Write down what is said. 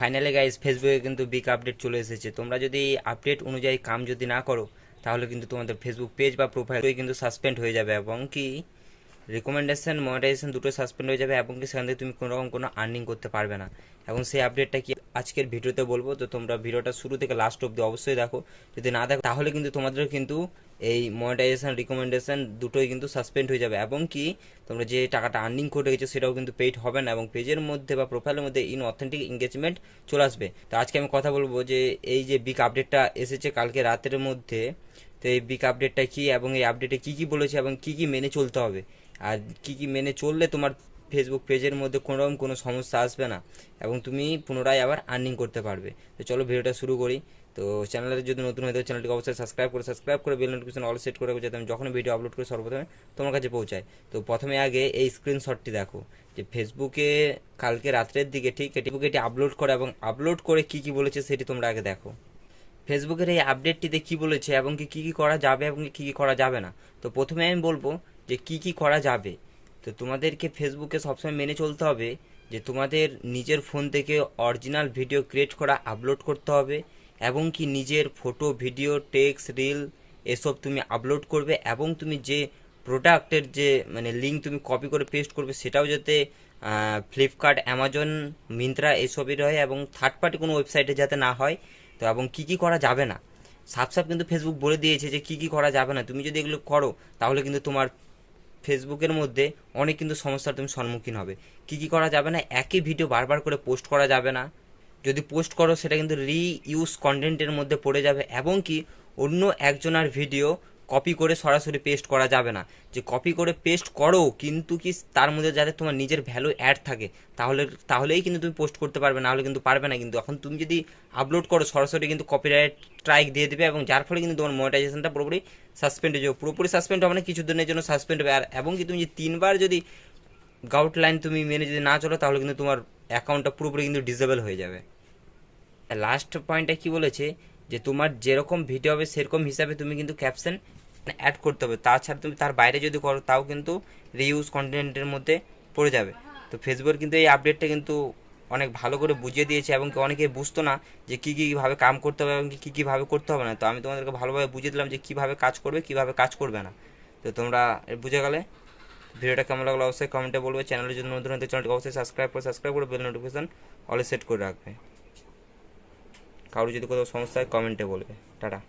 Finally guys, ফেসবুকে কিন্তু big update চলে এসেছে। তোমরা যদি আপডেট অনুযায়ী কাম যদি না করো, তাহলে কিন্তু তোমাদের ফেসবুক পেজ বা প্রোফাইল কিন্তু সাসপেন্ড হয়ে যাবে, এবং কি রিকমেন্ডেশন মনিটাইজেশন দুটো সাসপেন্ড হয়ে যাবে, এবং কি সেখান থেকে তুমি কোনো রকম কোনো আর্নিং করতে পারবে না। এবং সেই আপডেটটা কি আজকের ভিডিওতে বলবো, তো তোমরা ভিডিওটা শুরু থেকে লাস্ট অব্দি অবশ্যই দেখো। যদি না দেখো তাহলে কিন্তু তোমাদের কিন্তু এই মনিটাইজেশন রিকমেন্ডেশন দুটোই কিন্তু সাসপেন্ড হয়ে যাবে, এবং কি তোমরা যে টাকাটা আর্নিং করে রেখেছো সেটাও কিন্তু পেইড হবে না, এবং পেজের মধ্যে বা প্রোফাইলের মধ্যে ইন অথেন্টিক এঙ্গেজমেন্ট চলে আসবে। তো আজকে আমি কথা বলবো যে এই যে বিগ আপডেটটা এসেছে কালকে রাতের মধ্যে, তো এই বিগ আপডেটটা কি, এবং এই আপডেটে কি কি বলেছে, এবং কি কি মেনে চলতে হবে, আর কি কি মেনে চললে তোমার ফেসবুক পেজের মধ্যে কোনোরকম কোনো সমস্যা আসবে না, এবং তুমি পুনরায় আবার আর্নিং করতে পারবে। তো চলো ভিডিওটা শুরু করি। তো চ্যানেলে যদি নতুন হয়ে থাকে চ্যানেলটিকে অবশ্যই সাবস্ক্রাইব করে বেল নোটিফিকেশন অল সেট করে রাখো, যাতে আমি যখন ভিডিও আপলোড করি সর্বপ্রথমে তোমার কাছে পৌঁছায়। তো প্রথমে আগে এই স্ক্রিনশটটি দেখো, যে ফেসবুকে কালকে রাত্রের দিকে ঠিক ফেসবুকে এটি আপলোড করে, এবং আপলোড করে কি কি বলেছে সেটি তোমরা আগে দেখো। ফেসবুকের এই আপডেটটিতে কি বলেছে, এবং কি কি করা যাবে এবং কি কি করা যাবে না। তো প্রথমে আমি বলবো যে কি কি করা যাবে। তো তোমাদেরকে ফেসবুকে সবসময় মেনে চলতে হবে যে তোমাদের নিজের ফোন থেকে অরিজিনাল ভিডিও ক্রিয়েট করা আপলোড করতে হবে, এবং কি নিজের ফটো ভিডিও টেক্সট রিল এসব তুমি আপলোড করবে, এবং তুমি যে প্রোডাক্টের যে মানে লিঙ্ক তুমি কপি করে পেস্ট করবে সেটাও যাতে ফ্লিপকার্ট অ্যামাজন মিন্ত্রা এসবের হয়, এবং থার্ড পার্টি কোনো ওয়েবসাইটে যাতে না হয়। তো এবং কী কী করা যাবে না, সাফ সাফ কিন্তু ফেসবুক বলে দিয়েছে যে কী কী করা যাবে না। তুমি যদি এগুলো করো তাহলে কিন্তু তোমার ফেসবুকের মধ্যে অনেক কিন্তু সমস্যার তুমি সম্মুখীন হবে। কী কী করা যাবে না, একই ভিডিও বারবার করে পোস্ট করা যাবে না। যদি পোস্ট করো সেটা কিন্তু রিইউজ কন্টেন্টের মধ্যে পড়ে যাবে, এবং কি অন্য একজনের ভিডিও কপি করে সরাসরি পেস্ট করা যাবে না। যে কপি করে পেস্ট করো কিন্তু কি তার মধ্যে যাতে তোমার নিজের ভ্যালু অ্যাড থাকে, তাহলেই কিন্তু তুমি পোস্ট করতে পারবে, না হলে কিন্তু পারবে না। কিন্তু এখন তুমি যদি আপলোড করো সরাসরি কিন্তু কপিরাইট স্ট্রাইক দিয়ে দেবে, এবং যার ফলে কিন্তু তোমার মনিটাইজেশনটা পুরোপুরি সাসপেন্ড হয়ে যাবে। পুরোপুরি সাসপেন্ড হবে না, কিছু দিনের জন্য সাসপেন্ড হবে। আর এবং কি তুমি যে 3বার যদি গাইডলাইন তুমি মেনে যদি না চলো, তাহলে কিন্তু তোমার অ্যাকাউন্টটা পুরোপুরি কিন্তু ডিসেবল হয়ে যাবে। লাস্ট পয়েন্টে কি বলেছে, যে তোমার যেরকম ভিডিও হবে সেরকম হিসাবে তুমি কিন্তু ক্যাপশন অ্যাড করতে হবে। তাছাড়া তুমি তার বাইরে যদি করো তাও কিন্তু রিউজ কন্টেন্টের মধ্যে পড়ে যাবে। তো ফেসবুক কিন্তু এই আপডেটটা কিন্তু অনেক ভালো করে বুঝিয়ে দিয়েছে, এবং অনেকে বুঝতো না যে কী কীভাবে কাম করতে হবে এবং কী কীভাবে করতে হবে না। তো আমি তোমাদেরকে ভালোভাবে বুঝিয়ে দিলাম যে কীভাবে কাজ করবে কীভাবে কাজ করবে না। তো তোমরা বুঝে গেলে। ভিডিওটা কেমন লাগলো অবশ্যই কমেন্টে বলবে। চ্যানেলের জন্য নতুন হতে চ্যানেলটি অবশ্যই সাবস্ক্রাইব করে বেল নোটিফিকেশন অলে সেট করে রাখবে। কারো যদি কোথাও সমস্যা হয় কমেন্টে বলবে। টাটা।